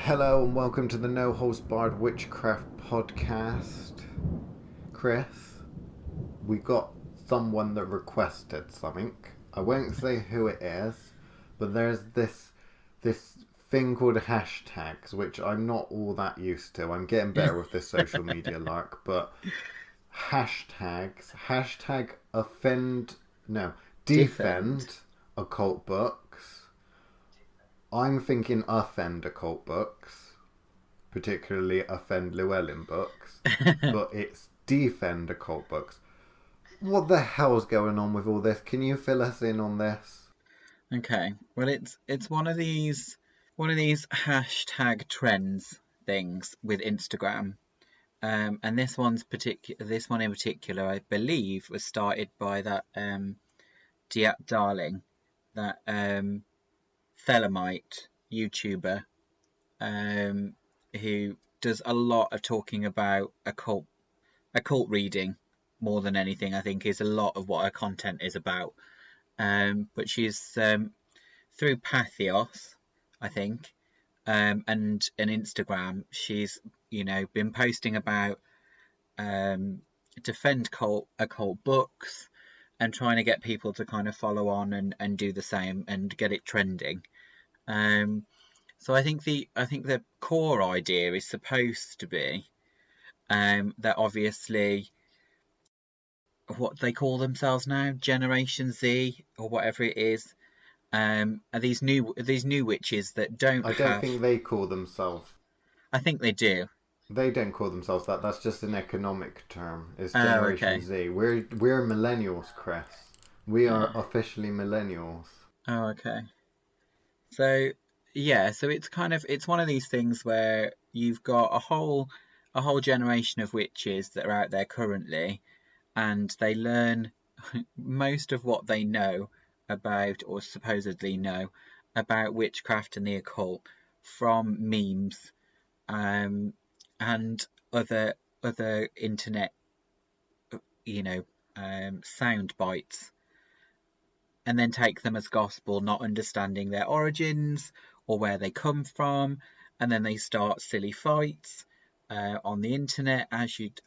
Hello and welcome to the No Holds Barred Witchcraft podcast. Chris, we got someone that requested something. I won't say who it is, but there's this thing called hashtags, which I'm not all that used to. I'm getting better with this social media lark, but hashtag defend occult books. I'm thinking offend occult books, particularly offend Llewellyn books, but it's defend occult books. What the hell's going on with all this? Can you fill us in on this? Okay, well, it's one of these hashtag trends things with Instagram, and this one in particular, I believe, was started by that Diat Darling, that Thelemite YouTuber, um, who does a lot of talking about occult reading more than anything. I think is a lot of what her content is about. But she's through Pathos, I think, and Instagram. She's been posting about defend occult books and trying to get people to kind of follow on and do the same and get it trending. So I think the core idea is supposed to be that obviously what they call themselves now, Generation Z or whatever it is, are these new witches that don't I don't have. think they call themselves. I think they do. They don't call themselves that. That's just an economic term. It's Oh, Generation okay. Z. We're millennials, Chris. We are Uh, officially millennials. oh, okay. So yeah, so it's one of these things where you've got a whole generation of witches that are out there currently, and they learn most of what they know about, or supposedly know about, witchcraft and the occult from memes, um, and other internet, you know, sound bites, and then take them as gospel, not understanding their origins or where they come from, and then they start silly fights on the internet,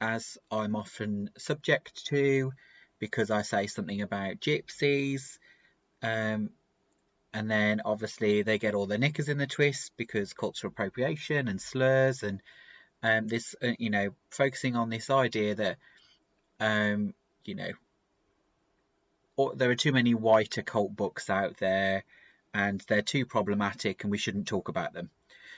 as I'm often subject to, because I say something about gypsies, um, and then obviously they get all their knickers in the twist because cultural appropriation and slurs, and this, focusing on this idea that um, you know there are too many white occult books out there, and they're too problematic, and we shouldn't talk about them.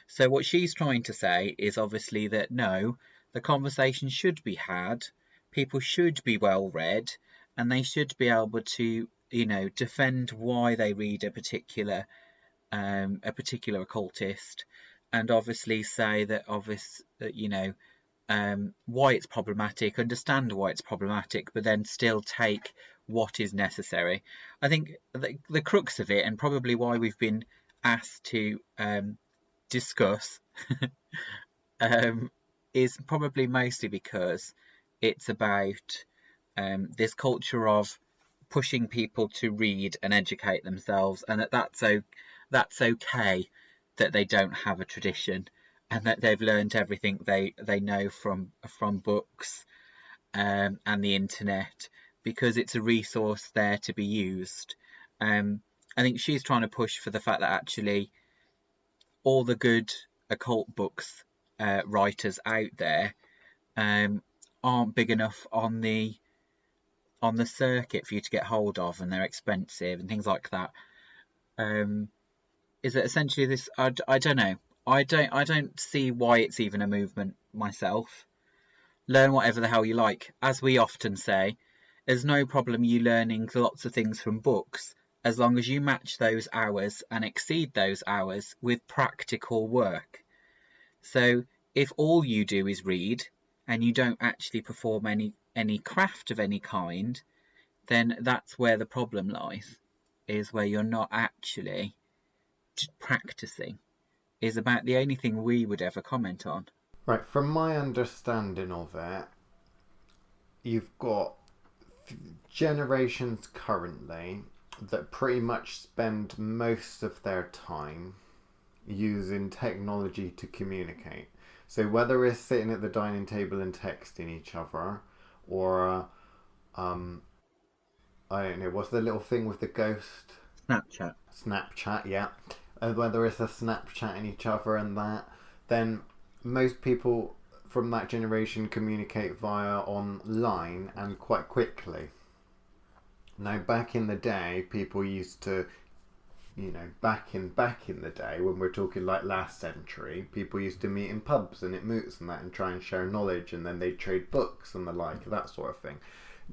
So what she's trying to say is obviously that no, the conversation should be had. People should be well read, and they should be able to, defend why they read a particular occultist, and obviously say that why it's problematic, understand why it's problematic, but then still take what is necessary. I think the crux of it, and probably why we've been asked to discuss, um, is probably mostly because it's about this culture of pushing people to read and educate themselves, and that's okay that they don't have a tradition, and that they've learned everything they know from books, and the internet, because it's a resource there to be used. I think she's trying to push for the fact that actually all the good occult books writers out there aren't big enough on the circuit for you to get hold of, and they're expensive and things like that. Um, is it essentially this? I don't know. I don't see why it's even a movement myself. Learn whatever the hell you like. As we often say, there's no problem you learning lots of things from books, as long as you match those hours and exceed those hours with practical work. So if all you do is read, and you don't actually perform any craft of any kind, then that's where the problem lies, is where you're not actually practicing, is about the only thing we would ever comment on. Right, from my understanding of it, you've got generations currently that pretty much spend most of their time using technology to communicate. So whether it's sitting at the dining table and texting each other, or I don't know, what's the little thing with the ghost? Snapchat. Snapchat, yeah. Whether it's a Snapchatting each other and that, then most people from that generation communicate via online and quite quickly. Now, back in the day, people used to, back in the day when we're talking like last century, people used to meet in pubs and at moots and that and try and share knowledge, and then they'd trade books and the like, that sort of thing.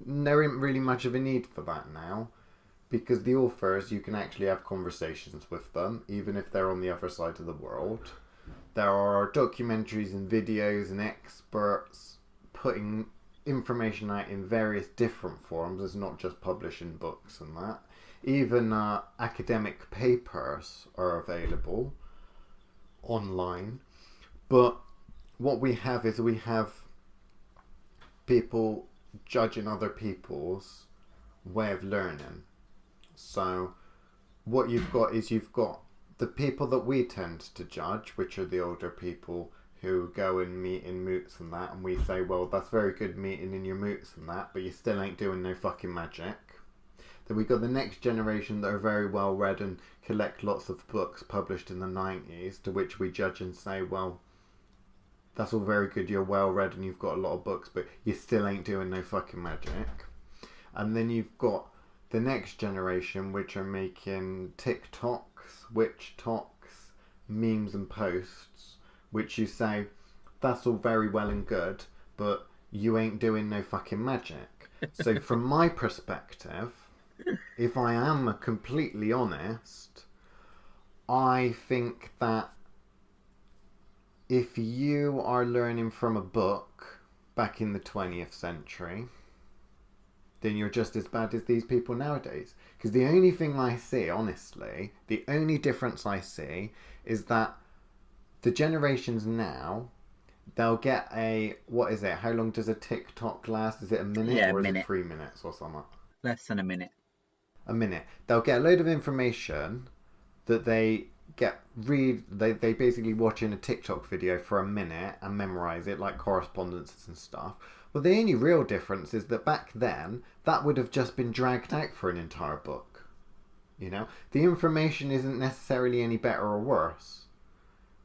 There isn't really much of a need for that now, because the authors, you can actually have conversations with them, even if they're on the other side of the world. There are documentaries and videos and experts putting information out in various different forms. It's not just publishing books and that. Even academic papers are available online. But what we have is we have people judging other people's way of learning. So what you've got is you've got the people that we tend to judge, which are the older people who go and meet in moots and that, and we say, well, that's very good meeting in your moots and that, but you still ain't doing no fucking magic. Then we got the next generation that are very well read and collect lots of books published in the 90s, to which we judge and say, well, that's all very good, you're well read and you've got a lot of books, but you still ain't doing no fucking magic. And then you've got the next generation, which are making TikToks, witch talks, memes and posts, which you say, that's all very well and good, but you ain't doing no fucking magic. So from my perspective, if I am completely honest, I think that if you are learning from a book back in the 20th century, then you're just as bad as these people nowadays. Because the only thing I see, honestly, the only difference I see is that the generations now, they'll get a, what is it? How long does a TikTok last? Is it a minute, Yeah, a or is minute. it 3 minutes or something? Less than a minute. A minute. They'll get a load of information that they they basically watch in a TikTok video for a minute and memorize it, like correspondences and stuff. Well, the only real difference is that back then, that would have just been dragged out for an entire book. The information isn't necessarily any better or worse,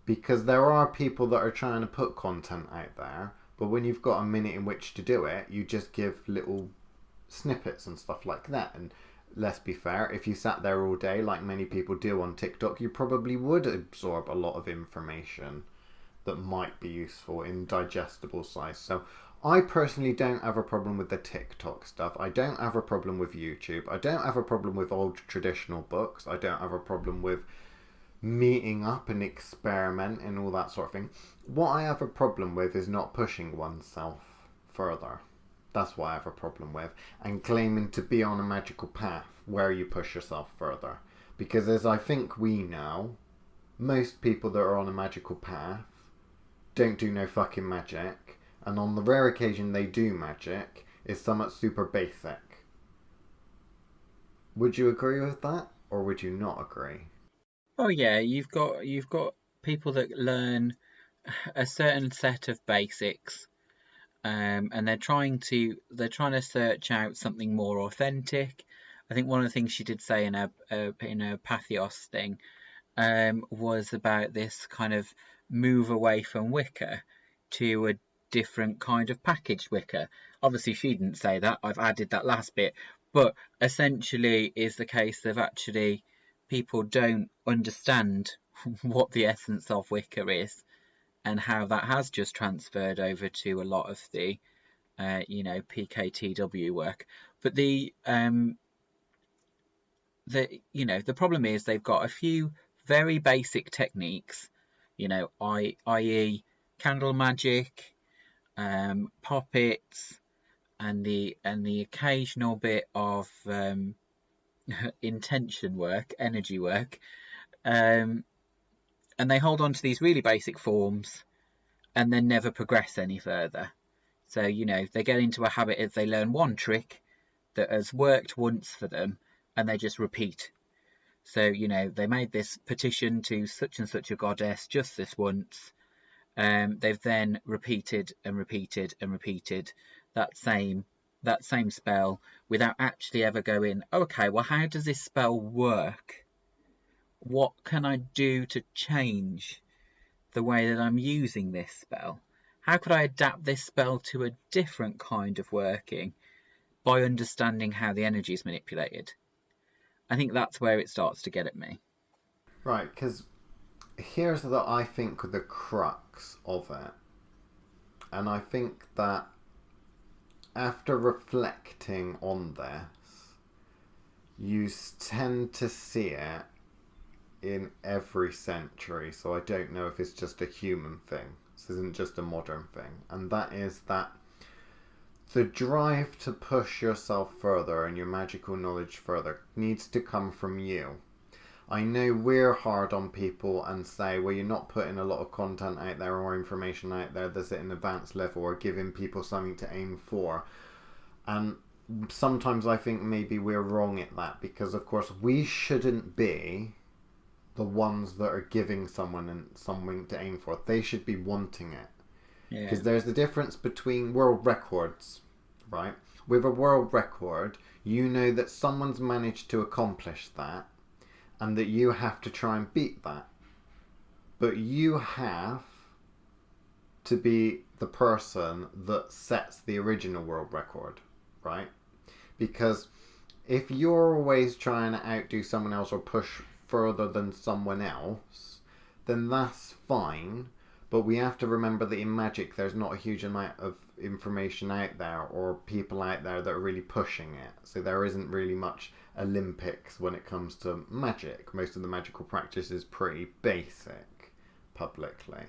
because there are people that are trying to put content out there, but when you've got a minute in which to do it, you just give little snippets and stuff like that. And let's be fair, if you sat there all day like many people do on TikTok, you probably would absorb a lot of information that might be useful in digestible size. So I personally don't have a problem with the TikTok stuff. I don't have a problem with YouTube. I don't have a problem with old traditional books. I don't have a problem with meeting up and experiment and all that sort of thing. What I have a problem with is not pushing oneself further. That's what I have a problem with. And claiming to be on a magical path where you push yourself further. Because as I think we know, most people that are on a magical path don't do no fucking magic. And on the rare occasion they do magic, it's somewhat super basic. Would you agree with that? Or would you not agree? Oh yeah, you've got people that learn a certain set of basics, and they're trying to search out something more authentic. I think one of the things she did say in a Pathos thing was about this kind of move away from Wicker to a different kind of packaged Wicker. Obviously, she didn't say that. I've added that last bit, but essentially, is the case of actually people don't understand what the essence of Wicker is and how that has just transferred over to a lot of the PKTW work. But the problem is they've got a few very basic techniques, i.e. candle magic, poppets, and the occasional bit of intention work, energy work, and they hold on to these really basic forms and then never progress any further. So they get into a habit if they learn one trick that has worked once for them, and they just repeat. So, they made this petition to such and such a goddess just this once. They've then repeated and repeated and repeated that same spell without actually ever going, okay, well, how does this spell work? What can I do to change the way that I'm using this spell? How could I adapt this spell to a different kind of working by understanding how the energy is manipulated? I think that's where it starts to get at me. Right, because here's I think the crux of it. And I think that after reflecting on this, you tend to see it in every century. So I don't know if it's just a human thing. This isn't just a modern thing. And that is that the drive to push yourself further and your magical knowledge further needs to come from you. I know we're hard on people and say, well, you're not putting a lot of content out there or information out there that's at an advanced level or giving people something to aim for. And sometimes I think maybe we're wrong at that, because of course we shouldn't be the ones that are giving someone something to aim for. They should be wanting it. Because there's the difference between world records, right? With a world record, you know that someone's managed to accomplish that and that you have to try and beat that. But you have to be the person that sets the original world record, right? Because if you're always trying to outdo someone else or push further than someone else, then that's fine. But we have to remember that in magic, there's not a huge amount of information out there or people out there that are really pushing it. So there isn't really much Olympics when it comes to magic. Most of the magical practice is pretty basic publicly,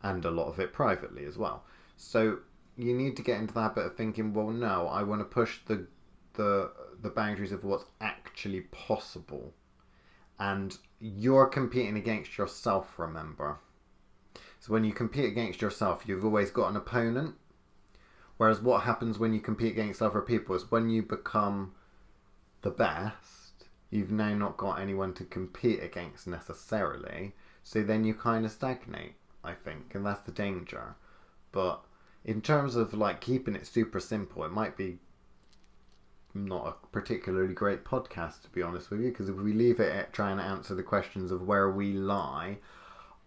and a lot of it privately as well. So you need to get into the habit of thinking, well, no, I want to push the boundaries of what's actually possible. And you're competing against yourself, remember. So when you compete against yourself, you've always got an opponent. Whereas what happens when you compete against other people is when you become the best, you've now not got anyone to compete against necessarily. So then you kind of stagnate, I think. And that's the danger. But in terms of like keeping it super simple, it might be not a particularly great podcast, to be honest with you. Because if we leave it at trying to answer the questions of where we lie,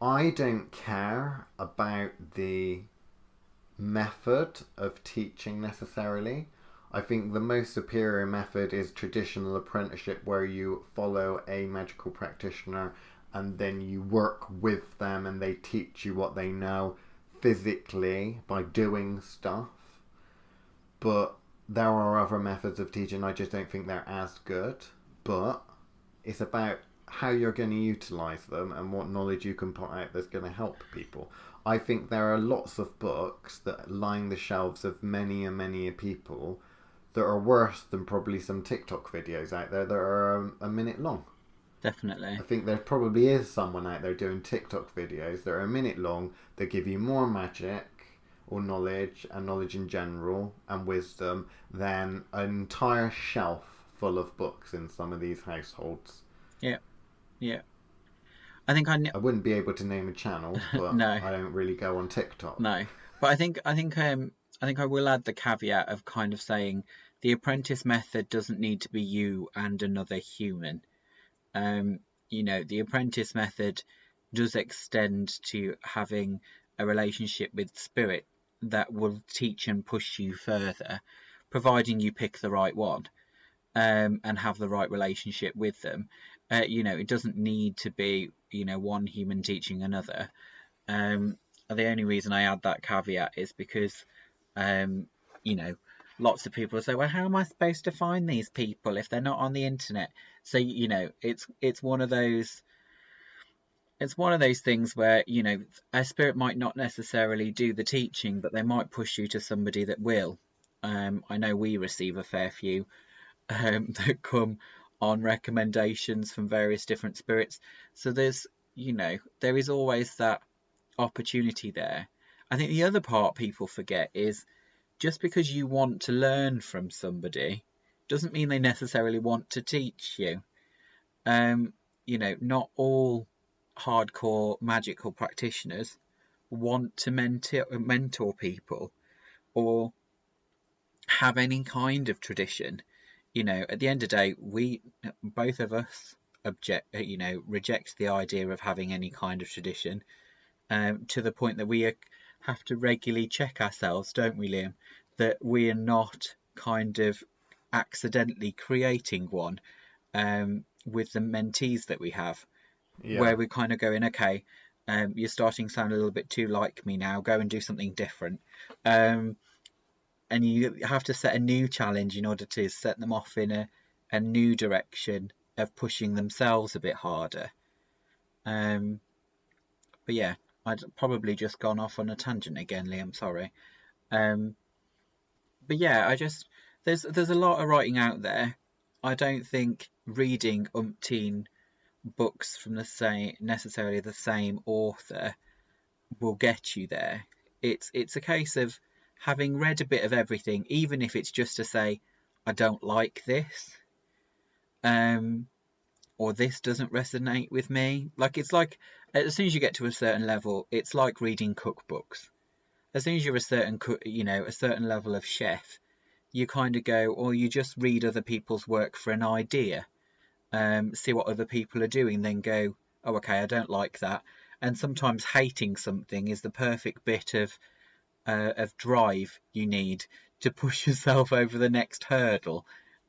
I don't care about the method of teaching necessarily. I think the most superior method is traditional apprenticeship, where you follow a magical practitioner and then you work with them and they teach you what they know physically by doing stuff. But there are other methods of teaching, I just don't think they're as good. But it's about how you're going to utilize them and what knowledge you can put out that's going to help people. I think there are lots of books that line the shelves of many and many people that are worse than probably some TikTok videos out there that are a minute long. Definitely. I think there probably is someone out there doing TikTok videos that are a minute long that give you more magic or knowledge, and knowledge in general, and wisdom, than an entire shelf full of books in some of these households. Yeah. Yeah. I think I wouldn't be able to name a channel, but no. I don't really go on TikTok. No. But I think I will add the caveat of kind of saying the apprentice method doesn't need to be you and another human. The apprentice method does extend to having a relationship with spirit that will teach and push you further, providing you pick the right one. And have the right relationship with them. It doesn't need to be, one human teaching another. The only reason I add that caveat is because, lots of people say, well, how am I supposed to find these people if they're not on the internet? So, it's one of those. It's one of those things where, a spirit might not necessarily do the teaching, but they might push you to somebody that will. I know we receive a fair few that come on recommendations from various different spirits. So there is always that opportunity there. I think the other part people forget is just because you want to learn from somebody doesn't mean they necessarily want to teach you. Not all hardcore magical practitioners want to mentor people or have any kind of tradition. At the end of the day, we both of us reject the idea of having any kind of tradition, to the point that we have to regularly check ourselves, don't we, Liam, that we are not kind of accidentally creating one, with the mentees that we have, Yeah. where we're kind of going, okay, you're starting to sound a little bit too like me now, go and do something different. And you have to set a new challenge in order to set them off in a new direction of pushing themselves a bit harder. But yeah, I'd probably just gone off on a tangent again, Liam. Sorry. Um, but yeah, there's a lot of writing out there. I don't think reading umpteen books from necessarily the same author will get you there. It's a case of having read a bit of everything, even if it's just to say, I don't like this, um, or this doesn't resonate with me. It's like as soon as you get to a certain level, it's like reading cookbooks. As soon as you're a certain level of chef, you kind of go, or you just read other people's work for an idea, see what other people are doing, then go, oh, okay, I don't like that. And sometimes hating something is the perfect bit of drive you need to push yourself over the next hurdle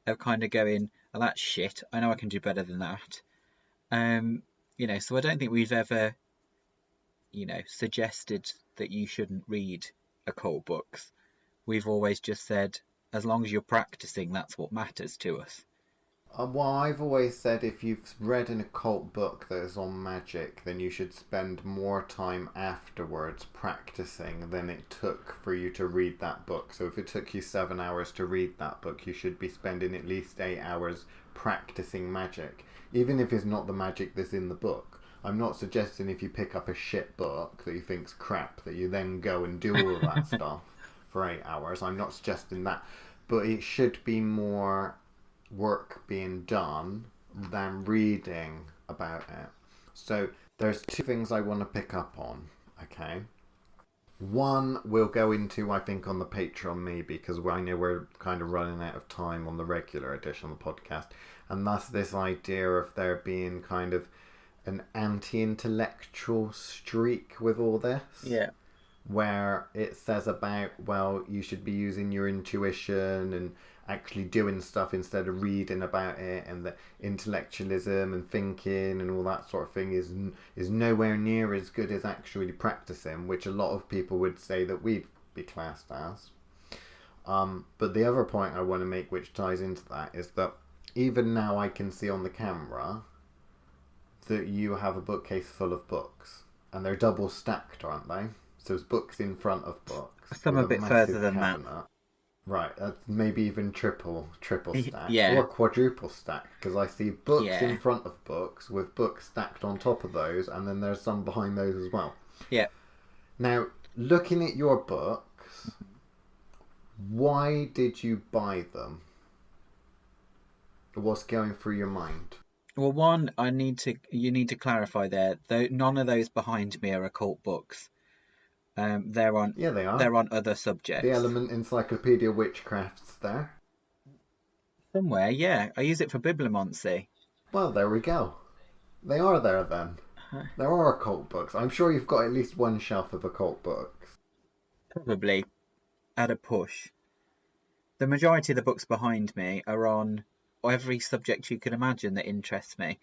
of kind of going, oh, that's shit. I know I can do better than that. So I don't think we've ever, suggested that you shouldn't read occult books. We've always just said, as long as you're practicing, that's what matters to us. Well, I've always said if you've read an occult book that is on magic, then you should spend more time afterwards practicing than it took for you to read that book. So if it took you 7 hours to read that book, you should be spending at least 8 hours practicing magic, even if it's not the magic that's in the book. I'm not suggesting if you pick up a shit book that you think's crap that you then go and do all of that stuff for 8 hours. I'm not suggesting that, but it should be more work being done than reading about it. So there's two things I want to pick up on, okay? One we'll go into, I think, on the Patreon maybe, because I know we're kind of running out of time on the regular edition of the podcast, and that's this idea of there being kind of an anti-intellectual streak with all this. Yeah. Where it says about, well, you should be using your intuition and actually doing stuff instead of reading about it, and that intellectualism and thinking and all that sort of thing is nowhere near as good as actually practicing, which a lot of people would say that we'd be classed as. But the other point I want to make, which ties into that, is that even now I can see on the camera that you have a bookcase full of books, and they're double stacked, aren't they? So there's books in front of books. Some with a bit further than cabinet. That. Right, maybe even triple stack, yeah, or quadruple stack, because I see books in front of books with books stacked on top of those, and then there's some behind those as well. Yeah. Now, looking at your books, why did you buy them? What's going through your mind? Well, one, you need to clarify there. Though none of those behind me are occult books. They're on. Yeah, they are. They're on other subjects. The Element Encyclopedia Witchcraft's there. Somewhere, yeah. I use it for bibliomancy. Well, there we go. They are there then. There are occult books. I'm sure you've got at least one shelf of occult books. Probably, at a push. The majority of the books behind me are on every subject you can imagine that interests me.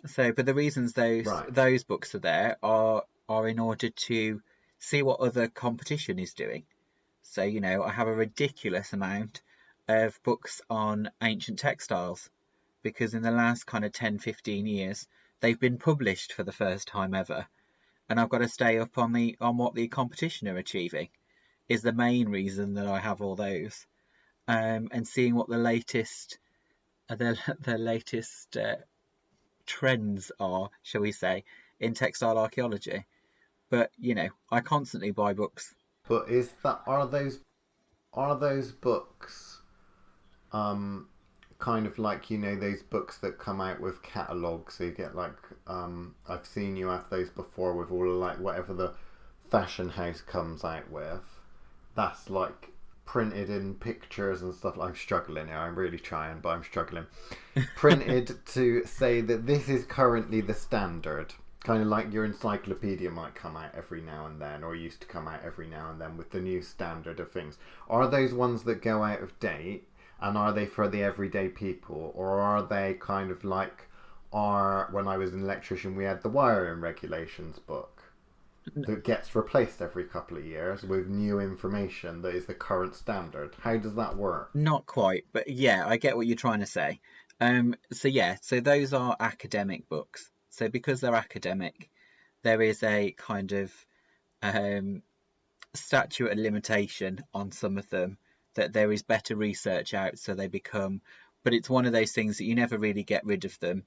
So, but the reasons those books are there are in order to see what other competition is doing. So, I have a ridiculous amount of books on ancient textiles, because in the last kind of 10-15 years they've been published for the first time ever, and I've got to stay up on what the competition are achieving is the main reason that I have all those, and seeing what the latest trends are, shall we say, in textile archaeology. But I constantly buy books. But are those books kind of like, you know, those books that come out with catalogues, so you get like, I've seen you have those before with all of like whatever the fashion house comes out with. That's like printed in pictures and stuff. I'm struggling here. I'm really trying, but I'm struggling. Printed to say that this is currently the standard. Kind of like your encyclopedia might come out every now and then, or used to come out every now and then with the new standard of things. Are those ones that go out of date? And are they for the everyday people? Or are they kind of like when I was an electrician, we had the wiring regulations book that gets replaced every couple of years with new information that is the current standard? How does that work? Not quite, but yeah, I get what you're trying to say. So those are academic books. So because they're academic, there is a kind of um, statute of limitation on some of them, that there is better research out, so they become. But it's one of those things that you never really get rid of them,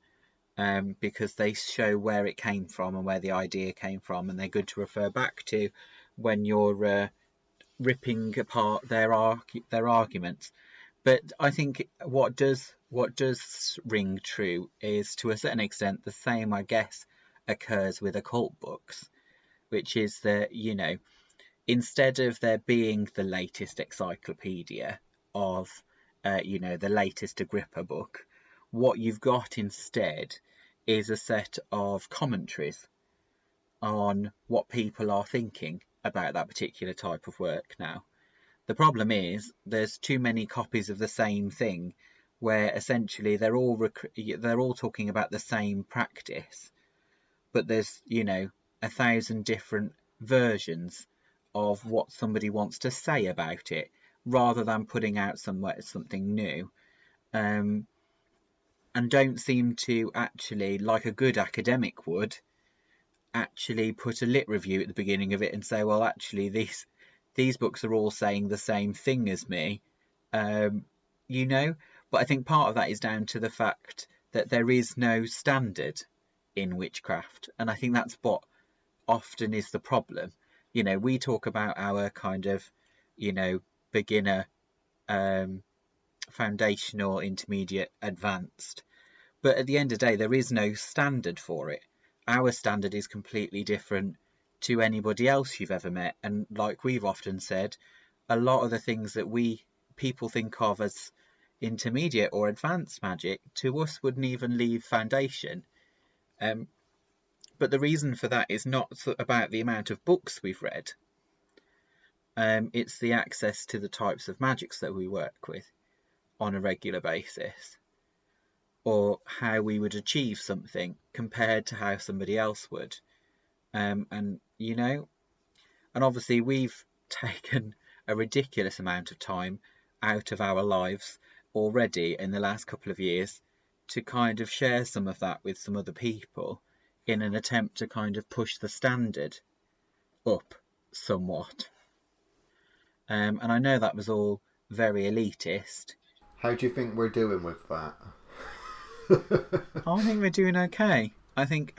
because they show where it came from and where the idea came from, and they're good to refer back to when you're ripping apart their arguments. But I think what does ring true is, to a certain extent, the same, I guess, occurs with occult books, which is that, instead of there being the latest encyclopedia of the latest Agrippa book, what you've got instead is a set of commentaries on what people are thinking about that particular type of work now. The problem is there's too many copies of the same thing, where essentially they're all talking about the same practice, but there's 1,000 different versions of what somebody wants to say about it, rather than putting out something new, and don't seem to actually, like a good academic would, actually put a lit review at the beginning of it and say, well, actually these books are all saying the same thing as me, um, but I think part of that is down to the fact that there is no standard in witchcraft, and I think that's what often is the problem. We talk about our kind of beginner, foundational, intermediate, advanced, but at the end of the day there is no standard for it. Our standard is completely different to anybody else you've ever met, and like we've often said, a lot of the things that people think of as intermediate or advanced magic, to us wouldn't even leave foundation. But the reason for that is not about the amount of books we've read. It's the access to the types of magics that we work with on a regular basis, or how we would achieve something compared to how somebody else would. And obviously we've taken a ridiculous amount of time out of our lives already in the last couple of years to kind of share some of that with some other people, in an attempt to kind of push the standard up somewhat. And I know that was all very elitist. How do you think we're doing with that? I think we're doing okay. I think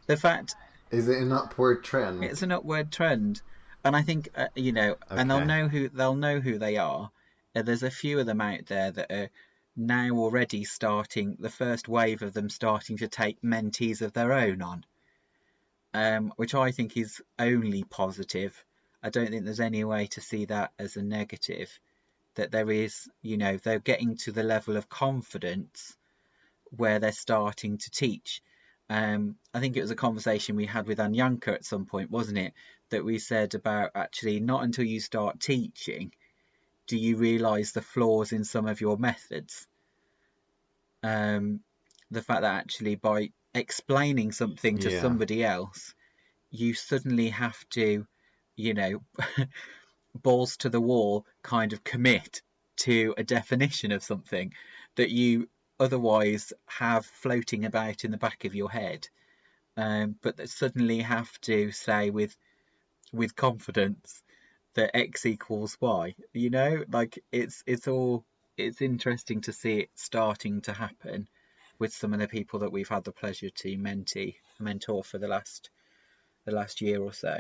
the fact Is it an upward trend? it's an upward trend, and I think and they'll know who they are. There's a few of them out there that are now already starting, the first wave of them starting to take mentees of their own on, which I think is only positive. I don't think there's any way to see that as a negative. That there is, they're getting to the level of confidence where they're starting to teach. I think it was a conversation we had with Anyanka at some point, wasn't it? That we said about, actually, not until you start teaching do you realise the flaws in some of your methods. The fact that actually by explaining something to somebody else, you suddenly have to, balls to the wall, kind of commit to a definition of something that you otherwise have floating about in the back of your head, but that suddenly have to say with confidence that X equals Y. Like it's interesting to see it starting to happen with some of the people that we've had the pleasure to mentor for the last year or so.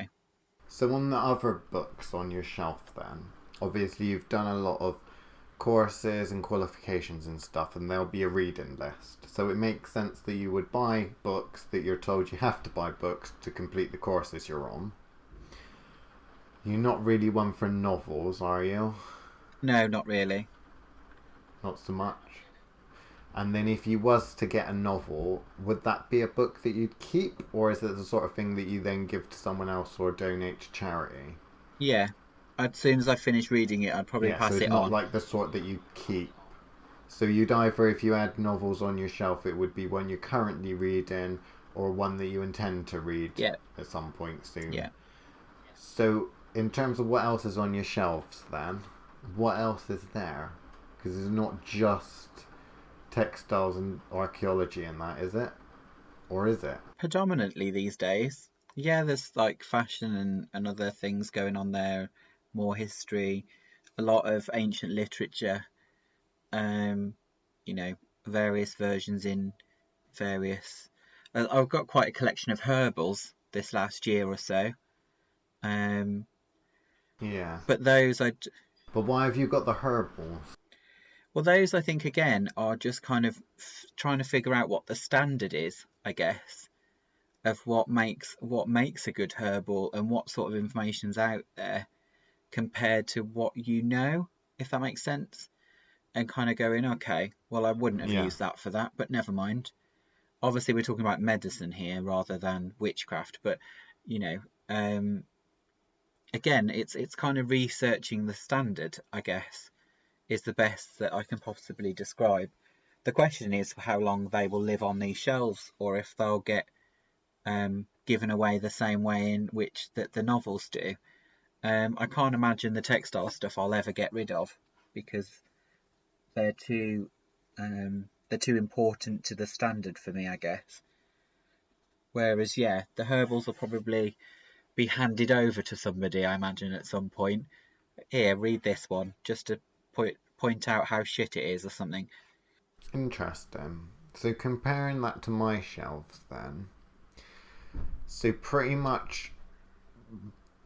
So on the other books on your shelf then, obviously you've done a lot of courses and qualifications and stuff, and there'll be a reading list. So it makes sense that you would buy books, that you're told you have to buy books to complete the courses you're on. You're not really one for novels, are you? No, not really. Not so much. And then if you was to get a novel, would that be a book that you'd keep, or is it the sort of thing that you then give to someone else or donate to charity? Yeah. As soon as I finish reading it, I'd probably Yeah, so pass it's it not on. like the sort that you keep. So you'd either, if you had novels on your shelf, it would be one you're currently reading or one that you intend to read Yeah. at some point soon. Yeah. So in terms of what else is on your shelves then, what else is there? Because it's not just textiles and archaeology and that, is it? Or is it? Predominantly these days. Yeah, there's like fashion and other things going on there, more history, a lot of ancient literature, um, you know, various versions in various. I've got quite a collection of herbals this last year or so. Um, Yeah. but those But why have you got the herbals? well, those I think again are just kind of trying to figure out what the standard is, I guess, of what makes a good herbal and what sort of information's out there compared to what you know, if that makes sense. And kind of going, okay, well, I wouldn't have Yeah. used that for that, but never mind. Obviously, we're talking about medicine here rather than witchcraft, but you know, um, again, it's kind of researching the standard, I guess, is the best that I can possibly describe. The question is how long they will live on these shelves, or if they'll get given away the same way in which that the novels do. I can't imagine the textile stuff I'll ever get rid of because they're too they're too important to the standard for me, I guess. Whereas, yeah, the herbals will probably be handed over to somebody, I imagine, at some point. Here, read this one, just to point out how shit it is or something. Interesting. So comparing that to my shelves then. So pretty much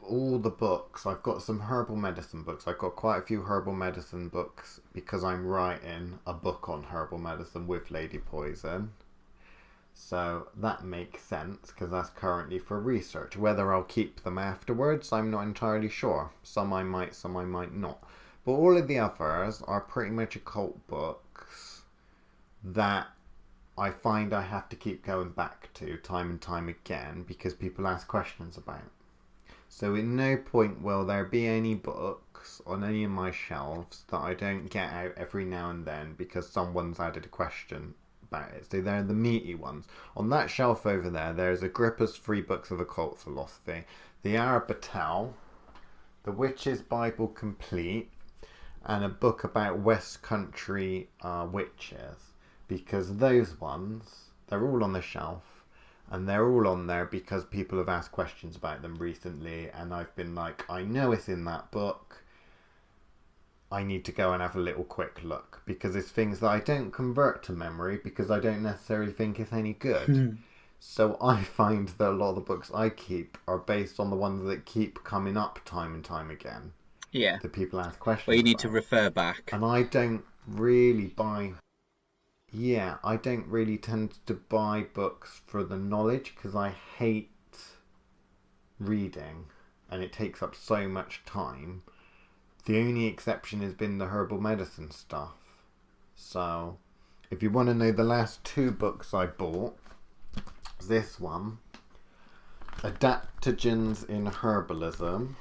all the books, I've got some herbal medicine books. I've got quite a few herbal medicine books because I'm writing a book on herbal medicine with Lady Poison. So that makes sense because that's currently for research. Whether I'll keep them afterwards, I'm not entirely sure. Some I might not. But all of the others are pretty much occult books that I find I have to keep going back to time and time again because people ask questions about. So in no point will there be any books on any of my shelves that I don't get out every now and then because someone's added a question about it. So they're the meaty ones. On that shelf over there, there's Agrippa's 3 books of occult philosophy, the Arabatel, the Witch's Bible Complete, and a book about West Country witches. Because those ones, they're all on the shelf. And they're all on there because people have asked questions about them recently. And I've been like, I know it's in that book. I need to go and have a little quick look. Because it's things that I don't convert to memory because I don't necessarily think it's any good. So I find that a lot of the books I keep are based on the ones that keep coming up time and time again. Yeah. That people ask questions Well, you need about. to refer back. And I don't really buy... Yeah, I don't really tend to buy books for the knowledge because I hate reading and it takes up so much time. The only exception has been the herbal medicine stuff. So, if you want to know the last 2 books I bought, this one, Adaptogens in Herbalism,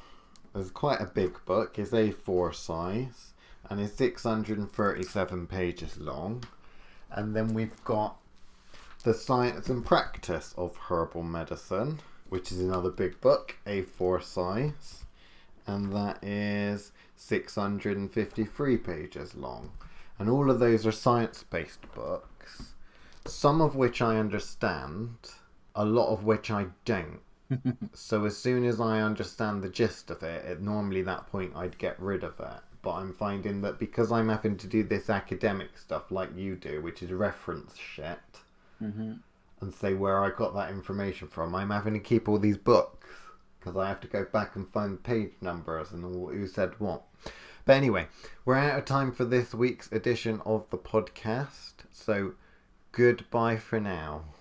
is quite a big book. It's A4 size and it's 637 pages long. And then we've got The Science and Practice of Herbal Medicine, which is another big book, A4 size. And that is 653 pages long. And all of those are science-based books, some of which I understand, a lot of which I don't. So as soon as I understand the gist of it, at normally that point I'd get rid of it. But I'm finding that because I'm having to do this academic stuff like you do, which is reference shit, and say where I got that information from, I'm having to keep all these books because I have to go back and find page numbers and all, who said what. But But anyway, we're out of time for this week's edition of the podcast. So goodbye for now.